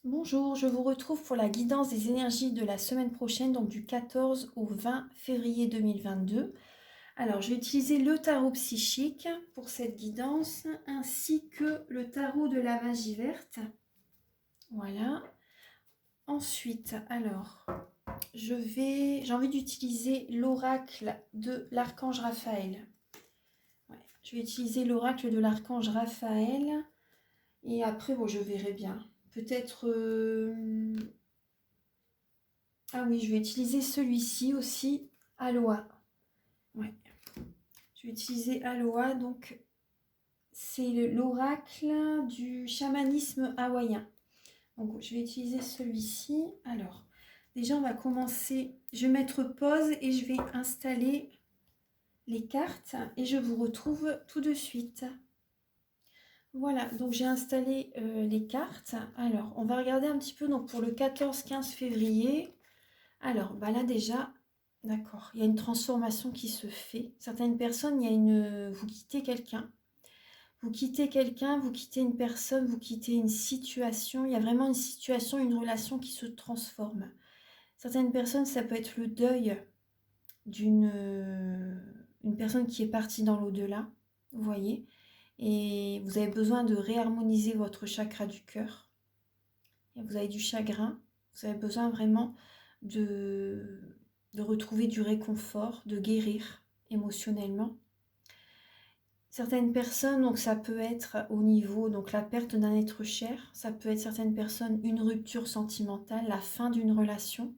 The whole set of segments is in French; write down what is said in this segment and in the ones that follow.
Bonjour, je vous retrouve pour la guidance des énergies de la semaine prochaine, donc du 14 au 20 février 2022. Alors, je vais utiliser le tarot psychique pour cette guidance, ainsi que le tarot de la magie verte. Voilà. Ensuite, alors, j'ai envie d'utiliser l'oracle de l'archange Raphaël. Ouais, je vais utiliser l'oracle de l'archange Raphaël, et après, bon, je verrai bien. Peut-être... Ah oui, je vais utiliser celui-ci aussi, Aloha. Ouais. Je vais utiliser Aloha, donc c'est l'oracle du chamanisme hawaïen. Donc je vais utiliser celui-ci. Alors, déjà on va commencer, je vais mettre pause et je vais installer les cartes et je vous retrouve tout de suite. Voilà, donc j'ai installé les cartes. Alors, on va regarder un petit peu donc pour le 14-15 février. Alors, bah là déjà, d'accord, il y a une transformation qui se fait. Certaines personnes, vous quittez quelqu'un. Vous quittez quelqu'un, vous quittez une personne, vous quittez une situation. Il y a vraiment une situation, une relation qui se transforme. Certaines personnes, ça peut être le deuil une personne qui est partie dans l'au-delà, vous voyez. Et vous avez besoin de réharmoniser votre chakra du cœur. Vous avez du chagrin, vous avez besoin vraiment de, de retrouver du réconfort, de guérir émotionnellement. Certaines personnes, donc ça peut être au niveau, donc la perte d'un être cher, ça peut être certaines personnes, une rupture sentimentale, la fin d'une relation.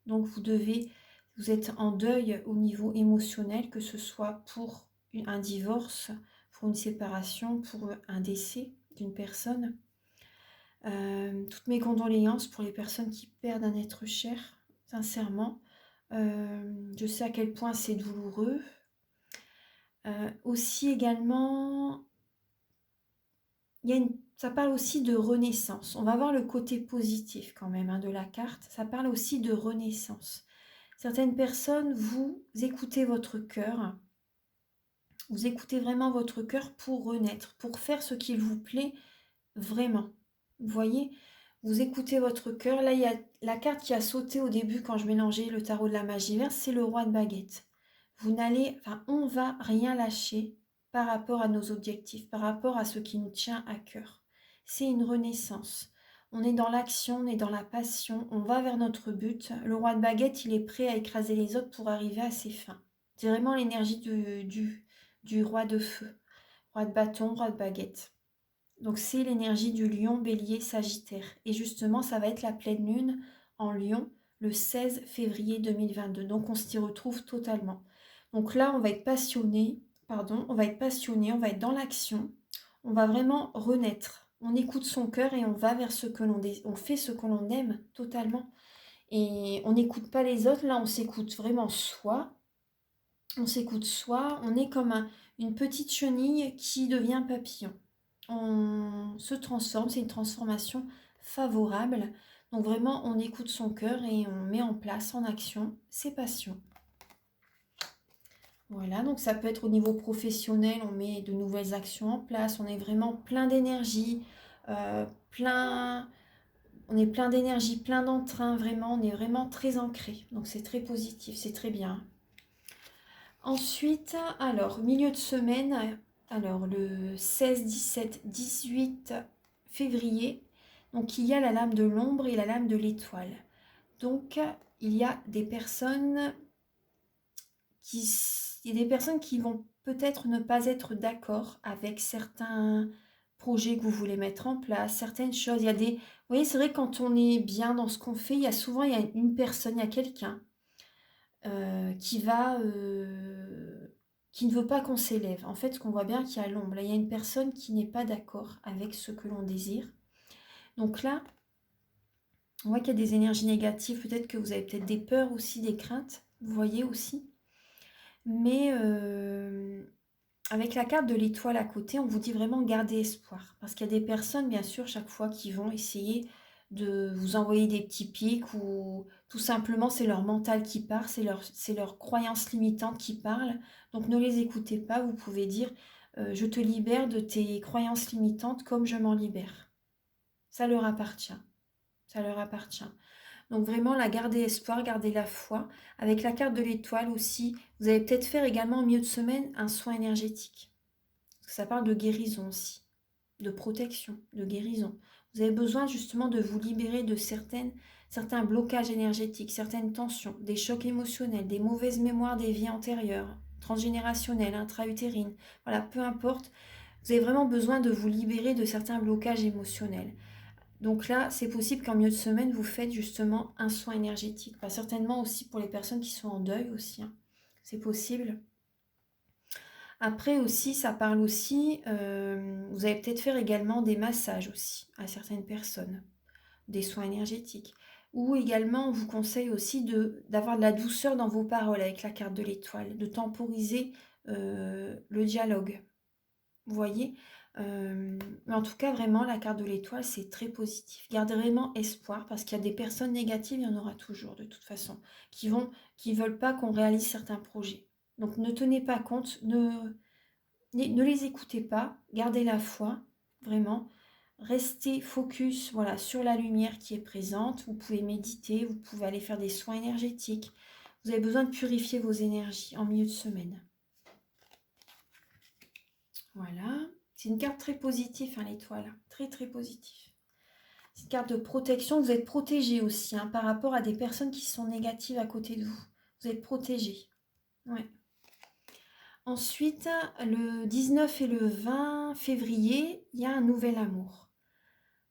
Donc vous êtes en deuil au niveau émotionnel, que ce soit pour un divorce, pour une séparation, pour un décès d'une personne. Toutes mes condoléances pour les personnes qui perdent un être cher, sincèrement. Je sais à quel point c'est douloureux. Aussi également, ça parle aussi de renaissance. On va voir le côté positif quand même de la carte. Ça parle aussi de renaissance. Certaines personnes, vous écoutez votre cœur. Vous écoutez vraiment votre cœur pour renaître, pour faire ce qu'il vous plaît vraiment. Vous voyez, vous écoutez votre cœur. Là, il y a la carte qui a sauté au début quand je mélangeais le tarot de la magie verte, c'est le roi de baguette. On va rien lâcher par rapport à nos objectifs, par rapport à ce qui nous tient à cœur. C'est une renaissance. On est dans l'action, on est dans la passion, on va vers notre but. Le roi de baguette, il est prêt à écraser les autres pour arriver à ses fins. C'est vraiment l'énergie du roi de feu, roi de bâton, roi de baguette. Donc c'est l'énergie du lion, bélier, sagittaire. Et justement, ça va être la pleine lune en lion le 16 février 2022. Donc on s'y retrouve totalement. Donc là, on va être passionné, on va être dans l'action. On va vraiment renaître. On écoute son cœur et on va vers ce que on fait ce que l'on aime totalement. Et on n'écoute pas les autres, là on s'écoute vraiment soi. On s'écoute soi, on est comme une petite chenille qui devient papillon. On se transforme, c'est une transformation favorable. Donc vraiment, on écoute son cœur et on met en place, en action, ses passions. Voilà, donc ça peut être au niveau professionnel, on met de nouvelles actions en place, on est vraiment plein d'énergie, euh, plein, on est plein d'énergie, plein d'entrain, vraiment, on est vraiment très ancré. Donc c'est très positif, c'est très bien. Ensuite, alors, milieu de semaine, alors le 16, 17, 18 février, donc il y a la lame de l'ombre et la lame de l'étoile. Donc, il y a des personnes qui vont peut-être ne pas être d'accord avec certains projets que vous voulez mettre en place, certaines choses. Vous voyez, c'est vrai que quand on est bien dans ce qu'on fait, il y a une personne, il y a quelqu'un qui ne veut pas qu'on s'élève. En fait, ce qu'on voit bien qu'il y a l'ombre. Là, il y a une personne qui n'est pas d'accord avec ce que l'on désire. Donc là, on voit qu'il y a des énergies négatives. Peut-être que vous avez peut-être des peurs aussi, des craintes. Vous voyez aussi. Mais avec la carte de l'étoile à côté, on vous dit vraiment garder espoir. Parce qu'il y a des personnes, bien sûr, chaque fois qui vont essayer de vous envoyer des petits pics ou tout simplement c'est leur mental qui part, c'est leur croyance limitante qui parle. Donc ne les écoutez pas, vous pouvez dire je te libère de tes croyances limitantes comme je m'en libère. Ça leur appartient. Ça leur appartient. Donc vraiment, la garder espoir, garder la foi. Avec la carte de l'étoile aussi, vous allez peut-être faire également en milieu de semaine un soin énergétique. Parce que ça parle de guérison aussi, de protection, de guérison. Vous avez besoin justement de vous libérer de certains blocages énergétiques, certaines tensions, des chocs émotionnels, des mauvaises mémoires des vies antérieures, transgénérationnelles, intra-utérines. Voilà, peu importe. Vous avez vraiment besoin de vous libérer de certains blocages émotionnels. Donc là, c'est possible qu'en milieu de semaine, vous faites justement un soin énergétique. Pas certainement aussi pour les personnes qui sont en deuil aussi, hein. C'est possible. Après aussi, ça parle aussi, vous allez peut-être faire également des massages aussi à certaines personnes, des soins énergétiques. Ou également, on vous conseille aussi d'avoir de la douceur dans vos paroles avec la carte de l'étoile, de temporiser le dialogue. Vous voyez? Mais en tout cas, vraiment, la carte de l'étoile, c'est très positif. Gardez vraiment espoir parce qu'il y a des personnes négatives, il y en aura toujours de toute façon, qui veulent pas qu'on réalise certains projets. Donc ne tenez pas compte, ne les écoutez pas, gardez la foi, vraiment. Restez focus, voilà, sur la lumière qui est présente. Vous pouvez méditer, vous pouvez aller faire des soins énergétiques. Vous avez besoin de purifier vos énergies en milieu de semaine. Voilà. C'est une carte très positive, hein, l'étoile. Très, très positive. C'est une carte de protection. Vous êtes protégé aussi, hein, par rapport à des personnes qui sont négatives à côté de vous. Vous êtes protégé. Ouais. Ensuite, le 19 et le 20 février, il y a un nouvel amour.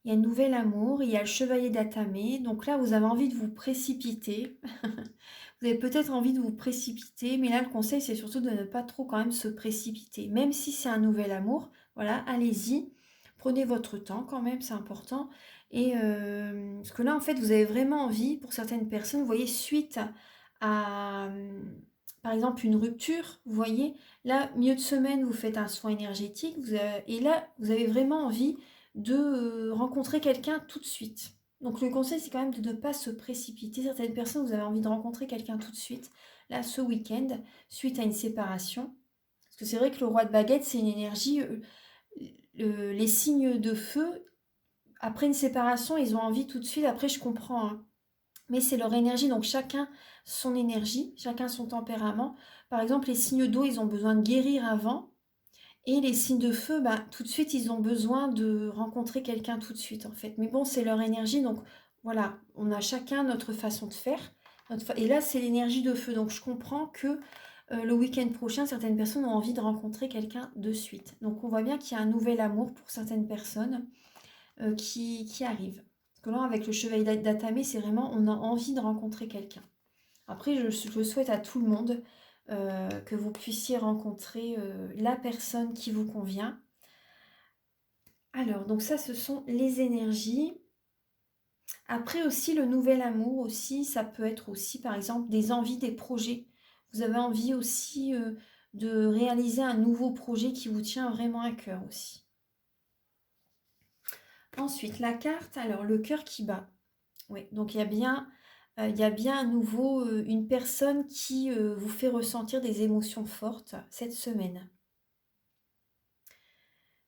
Il y a un nouvel amour, il y a le chevalier d'Atamé. Donc là, vous avez envie de vous précipiter. Vous avez peut-être envie de vous précipiter, mais là, le conseil, c'est surtout de ne pas trop quand même se précipiter. Même si c'est un nouvel amour, voilà, allez-y. Prenez votre temps quand même, c'est important. Et parce que là, en fait, vous avez vraiment envie, pour certaines personnes, vous voyez, suite à, par exemple, une rupture, vous voyez, là, milieu de semaine, vous faites un soin énergétique, et là, vous avez vraiment envie de rencontrer quelqu'un tout de suite. Donc le conseil, c'est quand même de ne pas se précipiter. Certaines personnes, vous avez envie de rencontrer quelqu'un tout de suite, là, ce week-end, suite à une séparation. Parce que c'est vrai que le roi de baguette, c'est une énergie, les signes de feu, après une séparation, ils ont envie tout de suite, après je comprends, hein. Mais c'est leur énergie, donc chacun son énergie, chacun son tempérament. Par exemple, les signes d'eau, ils ont besoin de guérir avant. Et les signes de feu, bah, tout de suite, ils ont besoin de rencontrer quelqu'un tout de suite, en fait. Mais bon, c'est leur énergie, donc voilà, on a chacun notre façon de faire. Et là, c'est l'énergie de feu, donc je comprends que le week-end prochain, certaines personnes ont envie de rencontrer quelqu'un de suite. Donc on voit bien qu'il y a un nouvel amour pour certaines personnes qui arrive. Parce que là, avec le chevalier d'Atamé, c'est vraiment, on a envie de rencontrer quelqu'un. Après, je souhaite à tout le monde que vous puissiez rencontrer la personne qui vous convient. Alors, donc ça, ce sont les énergies. Après aussi, le nouvel amour aussi, ça peut être aussi, par exemple, des envies, des projets. Vous avez envie aussi de réaliser un nouveau projet qui vous tient vraiment à cœur aussi. Ensuite, la carte, alors le cœur qui bat. Oui, donc il y a bien à nouveau une personne qui vous fait ressentir des émotions fortes cette semaine.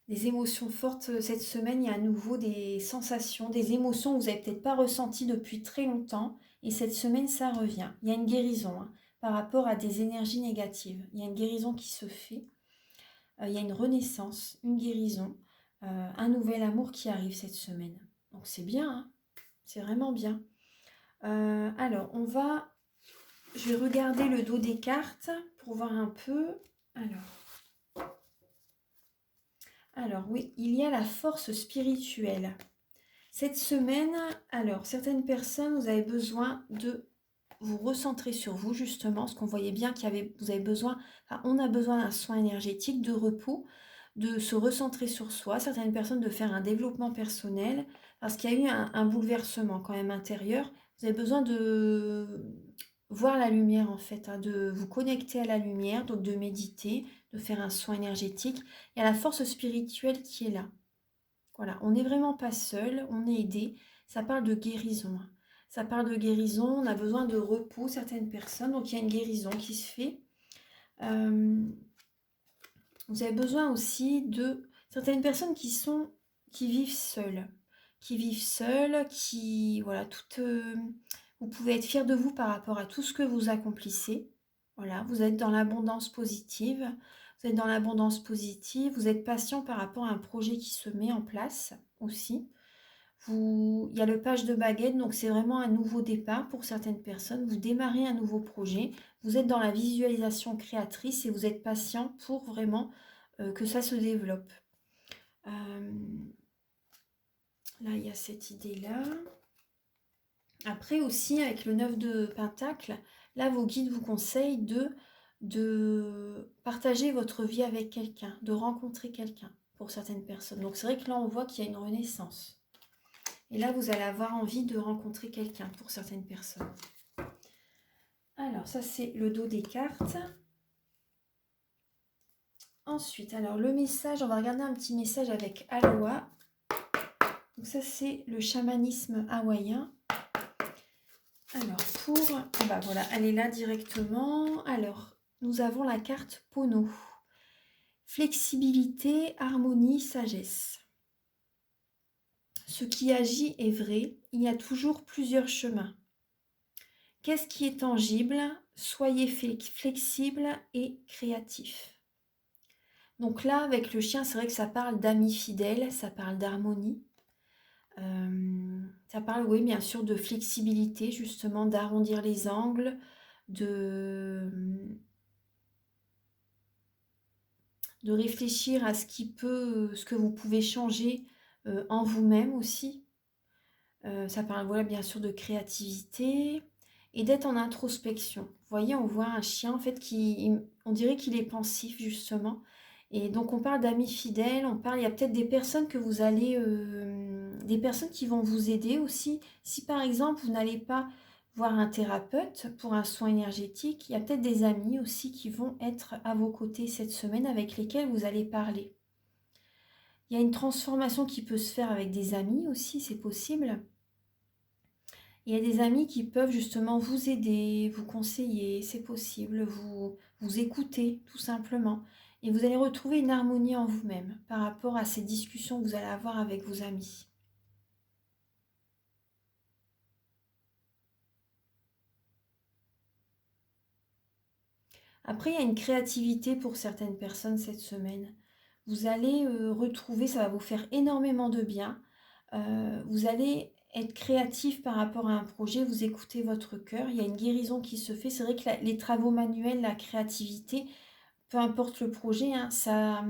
Des émotions fortes cette semaine, il y a à nouveau des sensations, des émotions que vous n'avez peut-être pas ressenties depuis très longtemps. Et cette semaine, ça revient. Il y a une guérison, hein, par rapport à des énergies négatives. Il y a une guérison qui se fait. Il y a une renaissance, une guérison, un nouvel amour qui arrive cette semaine. Donc c'est bien, hein, c'est vraiment bien. Alors, je vais regarder le dos des cartes pour voir un peu. Alors oui, il y a la force spirituelle. Cette semaine, alors, certaines personnes, vous avez besoin de vous recentrer sur vous, justement, parce qu'on voyait bien vous avez besoin, enfin, on a besoin d'un soin énergétique, de repos, de se recentrer sur soi. Certaines personnes de faire un développement personnel, parce qu'il y a eu un bouleversement quand même intérieur. Vous avez besoin de voir la lumière, en fait, hein, de vous connecter à la lumière, donc de méditer, de faire un soin énergétique. Il y a la force spirituelle qui est là. Voilà, on n'est vraiment pas seul, on est aidé. Ça parle de guérison, hein. Ça parle de guérison, on a besoin de repos, certaines personnes. Donc il y a une guérison qui se fait. Vous avez besoin aussi de certaines personnes qui vivent seules, qui vivent seuls, qui, voilà, vous pouvez être fiers de vous par rapport à tout ce que vous accomplissez. Voilà, vous êtes dans l'abondance positive. Vous êtes dans l'abondance positive. Vous êtes patient par rapport à un projet qui se met en place aussi. Il y a le page de baguette, donc c'est vraiment un nouveau départ pour certaines personnes. Vous démarrez un nouveau projet. Vous êtes dans la visualisation créatrice et vous êtes patient pour vraiment que ça se développe. Là, il y a cette idée-là. Après aussi, avec le 9 de Pentacle, là, vos guides vous conseillent de partager votre vie avec quelqu'un, de rencontrer quelqu'un pour certaines personnes. Donc c'est vrai que là, on voit qu'il y a une renaissance. Et là, vous allez avoir envie de rencontrer quelqu'un pour certaines personnes. Alors, ça, c'est le dos des cartes. Ensuite, alors, le message, on va regarder un petit message avec Aloha. Donc ça, c'est le chamanisme hawaïen. Alors, bah voilà, elle est là directement. Alors, nous avons la carte Pono. Flexibilité, harmonie, sagesse. Ce qui agit est vrai, il y a toujours plusieurs chemins. Qu'est-ce qui est tangible? Soyez flexible et créatif. Donc là, avec le chien, c'est vrai que ça parle d'amis fidèles, ça parle d'harmonie. Ça parle, oui, bien sûr, de flexibilité, justement, d'arrondir les angles, de réfléchir à ce que vous pouvez changer en vous-même aussi. Ça parle, voilà, bien sûr, de créativité et d'être en introspection. Vous voyez, on voit un chien, en fait, on dirait qu'il est pensif, justement. Et donc, on parle d'amis fidèles, il y a peut-être des personnes que vous allez... des personnes qui vont vous aider aussi. Si, par exemple, vous n'allez pas voir un thérapeute pour un soin énergétique, il y a peut-être des amis aussi qui vont être à vos côtés cette semaine avec lesquels vous allez parler. Il y a une transformation qui peut se faire avec des amis aussi, c'est possible. Il y a des amis qui peuvent justement vous aider, vous conseiller, c'est possible, vous écouter tout simplement. Et vous allez retrouver une harmonie en vous-même par rapport à ces discussions que vous allez avoir avec vos amis. Après, il y a une créativité pour certaines personnes cette semaine. Vous allez retrouver, ça va vous faire énormément de bien. Vous allez être créatif par rapport à un projet, vous écoutez votre cœur, il y a une guérison qui se fait. C'est vrai que les travaux manuels, la créativité, peu importe le projet, hein, ça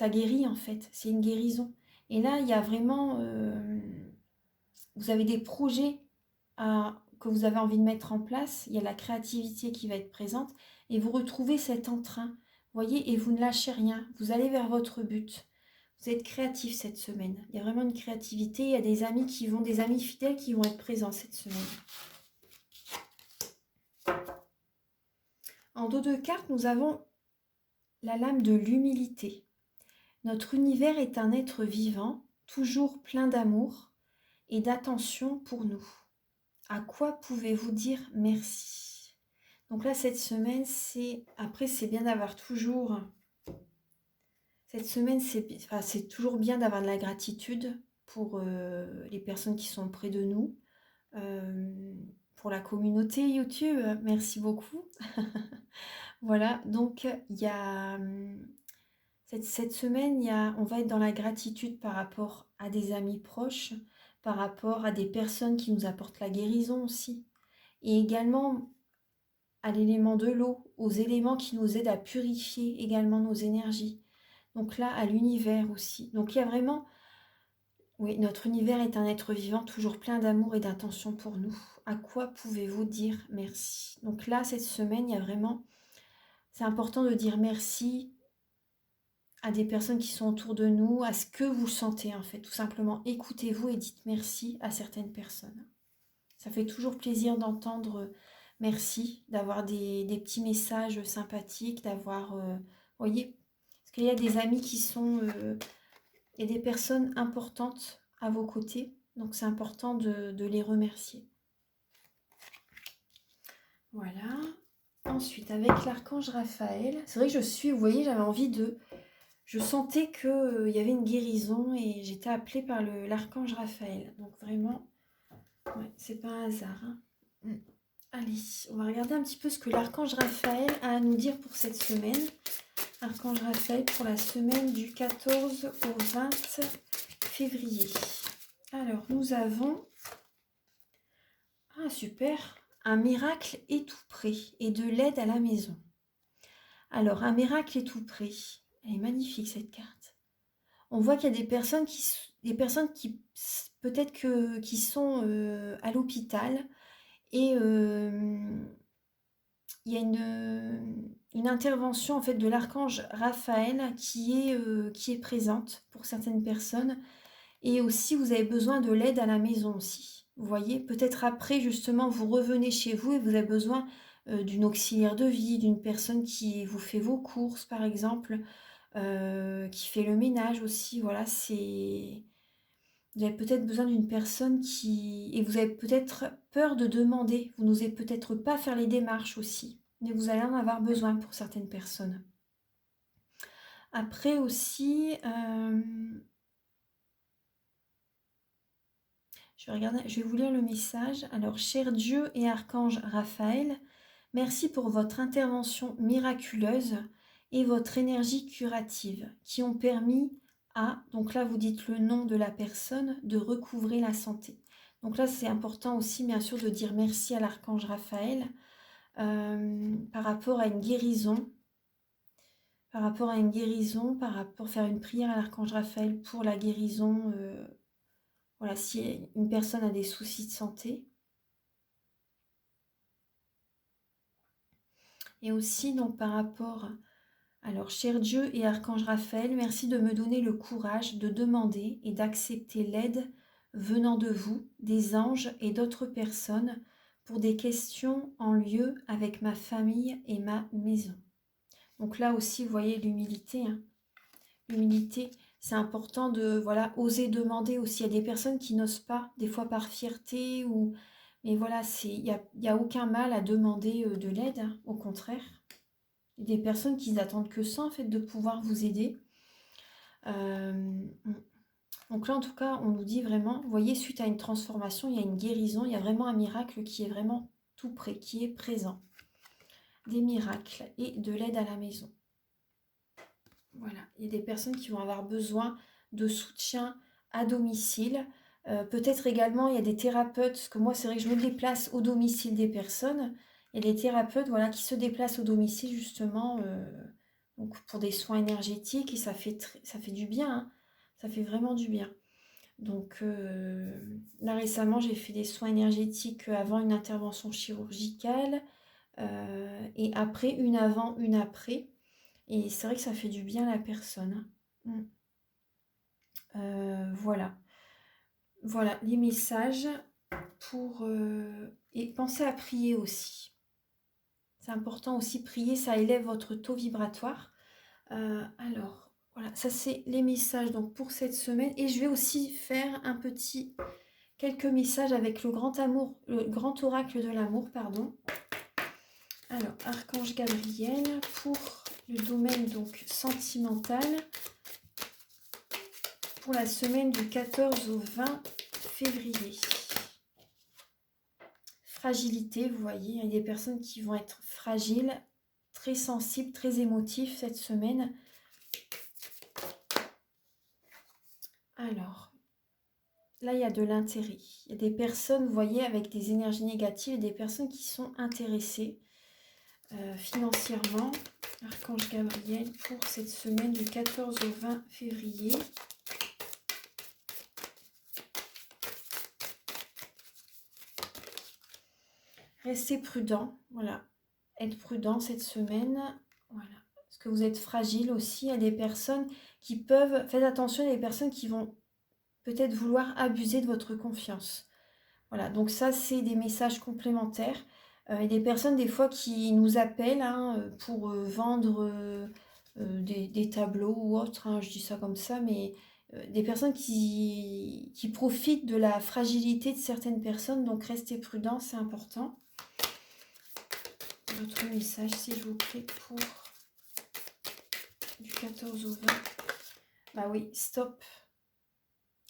guérit en fait, c'est une guérison. Et là, il y a vraiment, vous avez des projets que vous avez envie de mettre en place, il y a la créativité qui va être présente, et vous retrouvez cet entrain, voyez, et vous ne lâchez rien, vous allez vers votre but. Vous êtes créatif cette semaine, il y a vraiment une créativité, il y a des amis fidèles qui vont être présents cette semaine. En dos de cartes, nous avons la lame de l'humilité. Notre univers est un être vivant, toujours plein d'amour et d'attention pour nous. À quoi pouvez-vous dire merci? Donc là, cette semaine, c'est bien d'avoir toujours... Cette semaine, c'est toujours bien d'avoir de la gratitude pour les personnes qui sont près de nous, pour la communauté YouTube. Merci beaucoup. Voilà, donc il y a... Cette semaine, on va être dans la gratitude par rapport à des amis proches, par rapport à des personnes qui nous apportent la guérison aussi. Et également à l'élément de l'eau, aux éléments qui nous aident à purifier également nos énergies. Donc là, à l'univers aussi. Donc il y a vraiment... Oui, notre univers est un être vivant toujours plein d'amour et d'intention pour nous. À quoi pouvez-vous dire merci? Donc là, cette semaine, il y a vraiment... C'est important de dire merci à des personnes qui sont autour de nous, à ce que vous sentez en fait. Tout simplement, écoutez-vous et dites merci à certaines personnes. Ça fait toujours plaisir d'entendre merci, d'avoir des petits messages sympathiques, d'avoir... voyez, parce qu'il y a des amis qui sont... et des personnes importantes à vos côtés. Donc c'est important de les remercier. Voilà. Ensuite, avec l'archange Raphaël, c'est vrai que vous voyez, j'avais envie de je sentais qu'il y avait une guérison et j'étais appelée par l'archange Raphaël. Donc vraiment, ouais, c'est pas un hasard. Hein. Allez, on va regarder un petit peu ce que l'archange Raphaël a à nous dire pour cette semaine. Archange Raphaël pour la semaine du 14 au 20 février. Alors, nous avons... Ah, super! Un miracle est tout prêt et de l'aide à la maison. Alors, un miracle est tout prêt. Elle est magnifique, cette carte. On voit qu'il y a des personnes qui peut-être qui sont à l'hôpital et il y a une intervention en fait de l'archange Raphaël qui est présente pour certaines personnes. Et aussi, vous avez besoin de l'aide à la maison aussi. Vous voyez, peut-être après, justement, vous revenez chez vous et vous avez besoin d'une auxiliaire de vie, d'une personne qui vous fait vos courses, par exemple, qui fait le ménage aussi. Voilà, c'est... Vous avez peut-être besoin d'une personne qui... Et vous avez peut-être peur de demander. Vous n'osez peut-être pas faire les démarches aussi. Mais vous allez en avoir besoin pour certaines personnes. Après aussi... Je vais vous lire le message. Alors, cher Dieu et archange Raphaël, merci pour votre intervention miraculeuse et votre énergie curative qui ont permis à, donc là vous dites le nom de la personne, de recouvrer la santé. Donc là c'est important aussi bien sûr de dire merci à l'archange Raphaël par rapport à une guérison, par rapport faire une prière à l'archange Raphaël pour la guérison. Voilà, si une personne a des soucis de santé. Et aussi, donc, par rapport... Alors, cher Dieu et archange Raphaël, merci de me donner le courage de demander et d'accepter l'aide venant de vous, des anges et d'autres personnes pour des questions en lien avec ma famille et ma maison. Donc là aussi, vous voyez l'humilité. Hein. L'humilité, c'est important de oser demander aussi. Il y a des personnes qui n'osent pas, des fois par fierté ou... Mais voilà, il y a aucun mal à demander de l'aide, hein, au contraire. Il y a des personnes qui n'attendent que ça, en fait, de pouvoir vous aider. Donc là, en tout cas, on nous dit vraiment, vous voyez, suite à une transformation, il y a une guérison, il y a vraiment un miracle qui est vraiment tout près, qui est présent. Des miracles et de l'aide à la maison. Voilà, il y a des personnes qui vont avoir besoin de soutien à domicile. Peut-être également, il y a des thérapeutes, parce que moi, c'est vrai que je me déplace au domicile des personnes. Il y a des thérapeutes qui se déplacent au domicile, justement, donc pour des soins énergétiques, et ça fait du bien, hein. Ça fait vraiment du bien. Donc là, récemment, j'ai fait des soins énergétiques avant une intervention chirurgicale, et après, une avant, une après. Et c'est vrai que ça fait du bien à la personne. Voilà. Voilà les messages pour... et pensez à prier aussi. C'est important aussi, prier, ça élève votre taux vibratoire. Alors, voilà, ça c'est les messages donc pour cette semaine. Et je vais aussi faire quelques messages avec le grand amour, le grand oracle de l'amour, pardon. Alors, Archange Gabriel pour le domaine donc sentimental pour la semaine du 14 au 20 février. Fragilité, vous voyez, il y a des personnes qui vont être fragiles, très sensibles, très émotifs cette semaine. Alors, là, il y a de l'intérêt. Il y a des personnes, vous voyez, avec des énergies négatives, des personnes qui sont intéressées financièrement. Archange Gabriel pour cette semaine du 14 au 20 février. Restez prudent, voilà. Être prudent cette semaine, voilà. Parce que vous êtes fragile aussi. Il y a des personnes qui peuvent... Faites attention, il y a des personnes qui vont peut-être vouloir abuser de votre confiance. Voilà, donc ça, c'est des messages complémentaires. Il y a des personnes, des fois, qui nous appellent pour vendre des tableaux ou autre. Hein, je dis ça comme ça, mais des personnes qui profitent de la fragilité de certaines personnes. Donc, restez prudents, c'est important. Votre message, s'il vous plaît, pour Du 14 au 20. Bah oui, stop.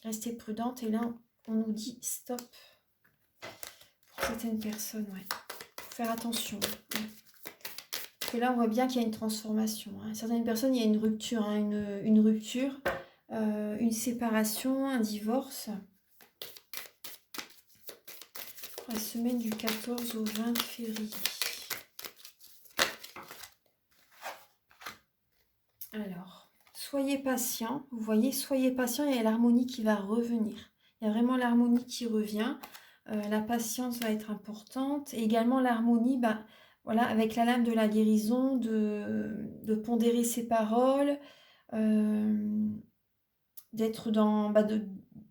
Restez prudente. Et là, on nous dit stop. Pour certaines personnes, ouais. Faut faire attention. Ouais. Et là, on voit bien qu'il y a une transformation. Hein. Certaines personnes, il y a une rupture. Hein, une rupture, une séparation, un divorce. La semaine du 14 au 20 février. Alors, soyez patient. Vous voyez, soyez patient, il y a l'harmonie qui va revenir. Il y a vraiment l'harmonie qui revient. La patience va être importante. Et également l'harmonie, bah, voilà, avec la lame de la guérison, de pondérer ses paroles, d'être dans, bah,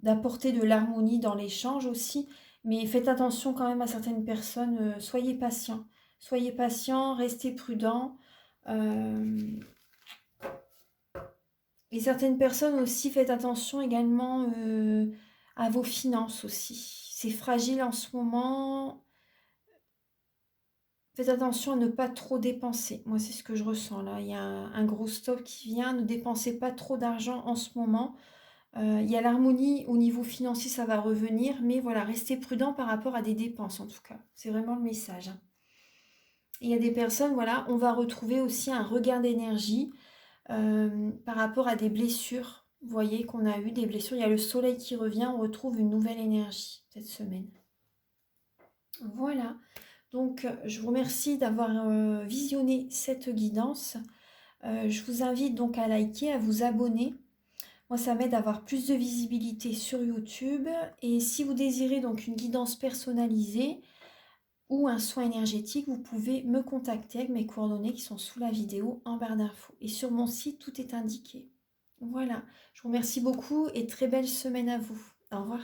d'apporter de l'harmonie dans l'échange aussi. Mais faites attention quand même à certaines personnes. Soyez patient. Soyez patient, restez prudent. Et certaines personnes aussi, faites attention également à vos finances aussi. C'est fragile en ce moment. Faites attention à ne pas trop dépenser. Moi, c'est ce que je ressens là. Il y a un gros stop qui vient. Ne dépensez pas trop d'argent en ce moment. Il y a l'harmonie au niveau financier, ça va revenir. Mais voilà, restez prudent par rapport à des dépenses en tout cas. C'est vraiment le message. Hein. Et il y a des personnes, voilà, on va retrouver aussi un regain d'énergie par rapport à des blessures. Vous voyez qu'on a eu des blessures. Il y a le soleil qui revient. On retrouve une nouvelle énergie cette semaine. Voilà. Donc, je vous remercie d'avoir visionné cette guidance. Je vous invite donc à liker, à vous abonner. Moi, ça m'aide à avoir plus de visibilité sur YouTube. Et si vous désirez donc une guidance personnalisée ou un soin énergétique, vous pouvez me contacter avec mes coordonnées qui sont sous la vidéo en barre d'infos. Et sur mon site, tout est indiqué. Voilà. Je vous remercie beaucoup et très belle semaine à vous. Au revoir.